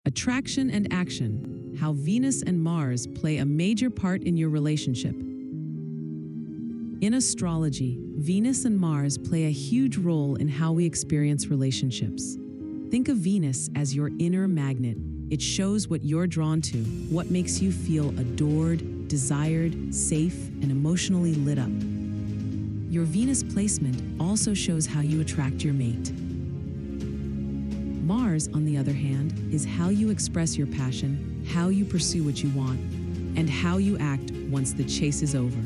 Attraction and action, how Venus and Mars play a major part in your relationship. In astrology, Venus and Mars play a huge role in how we experience relationships. Think of Venus as your inner magnet. It shows what you're drawn to, what makes you feel adored, desired, safe, and emotionally lit up. Your Venus placement also shows how you attract your mate. Mars, on the other hand, is how you express your passion, how you pursue what you want, and how you act once the chase is over.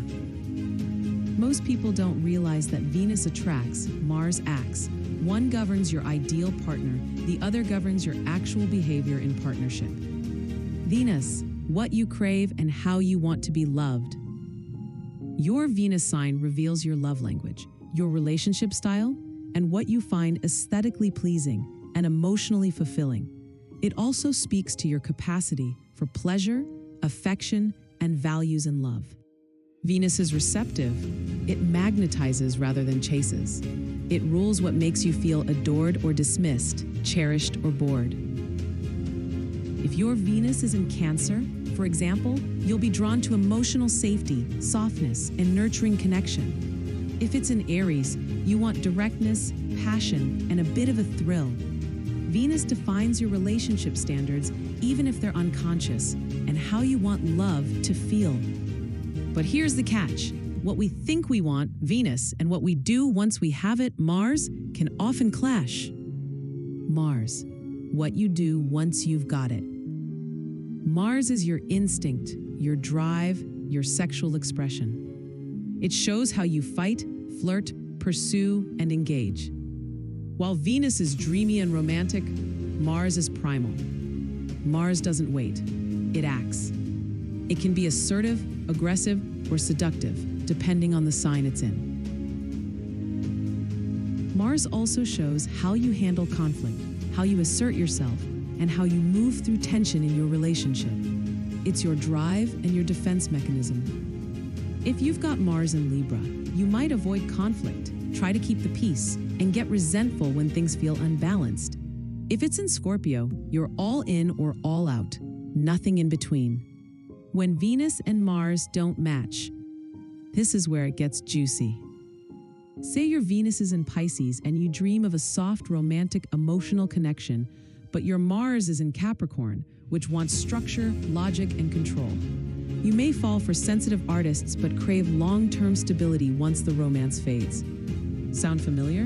Most people don't realize that Venus attracts, Mars acts. One governs your ideal partner, the other governs your actual behavior in partnership. Venus, what you crave and how you want to be loved. Your Venus sign reveals your love language, your relationship style, and what you find aesthetically pleasing and emotionally fulfilling. It also speaks to your capacity for pleasure, affection, and values in love. Venus is receptive. It magnetizes rather than chases. It rules what makes you feel adored or dismissed, cherished or bored. If your Venus is in Cancer, for example, you'll be drawn to emotional safety, softness, and nurturing connection. If it's in Aries, you want directness, passion, and a bit of a thrill. Venus defines your relationship standards, even if they're unconscious, and how you want love to feel. But here's the catch. What we think we want, Venus, and what we do once we have it, Mars, can often clash. Mars, what you do once you've got it. Mars is your instinct, your drive, your sexual expression. It shows how you fight, flirt, pursue, and engage. While Venus is dreamy and romantic, Mars is primal. Mars doesn't wait, it acts. It can be assertive, aggressive, or seductive, depending on the sign it's in. Mars also shows how you handle conflict, how you assert yourself, and how you move through tension in your relationship. It's your drive and your defense mechanism. If you've got Mars in Libra, you might avoid conflict, try to keep the peace, and get resentful when things feel unbalanced. If it's in Scorpio, you're all in or all out, nothing in between. When Venus and Mars don't match, this is where it gets juicy. Say your Venus is in Pisces and you dream of a soft, romantic, emotional connection, but your Mars is in Capricorn, which wants structure, logic, and control. You may fall for sensitive artists but crave long-term stability once the romance fades. Sound familiar?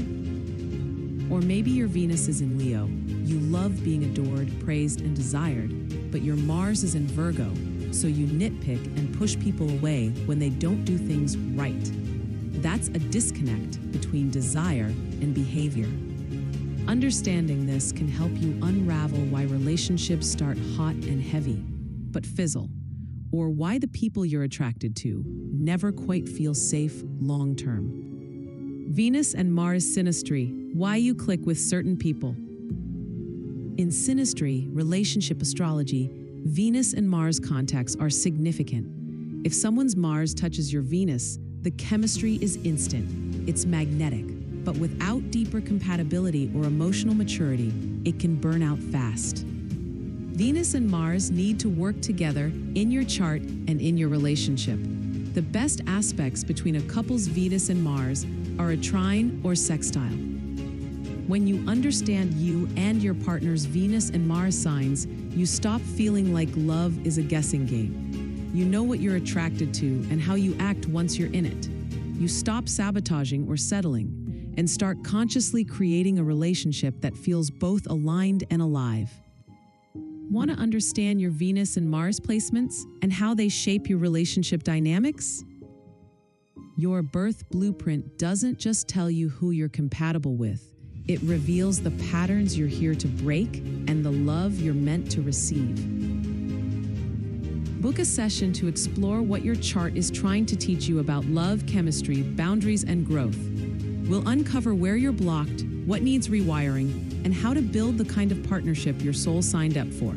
Or maybe your Venus is in Leo. You love being adored, praised, and desired, but your Mars is in Virgo, so you nitpick and push people away when they don't do things right. That's a disconnect between desire and behavior. Understanding this can help you unravel why relationships start hot and heavy, but fizzle, or why the people you're attracted to never quite feel safe long-term. Venus and Mars synastry, why you click with certain people. In synastry, relationship astrology, Venus and Mars contacts are significant. If someone's Mars touches your Venus, the chemistry is instant. It's magnetic, but without deeper compatibility or emotional maturity, it can burn out fast. Venus and Mars need to work together in your chart and in your relationship. The best aspects between a couple's Venus and Mars are a trine or sextile. When you understand you and your partner's Venus and Mars signs, you stop feeling like love is a guessing game. You know what you're attracted to and how you act once you're in it. You stop sabotaging or settling and start consciously creating a relationship that feels both aligned and alive. Want to understand your Venus and Mars placements and how they shape your relationship dynamics? Your birth blueprint doesn't just tell you who you're compatible with. It reveals the patterns you're here to break and the love you're meant to receive. Book a session to explore what your chart is trying to teach you about love, chemistry, boundaries, and growth. We'll uncover where you're blocked, what needs rewiring, and how to build the kind of partnership your soul signed up for.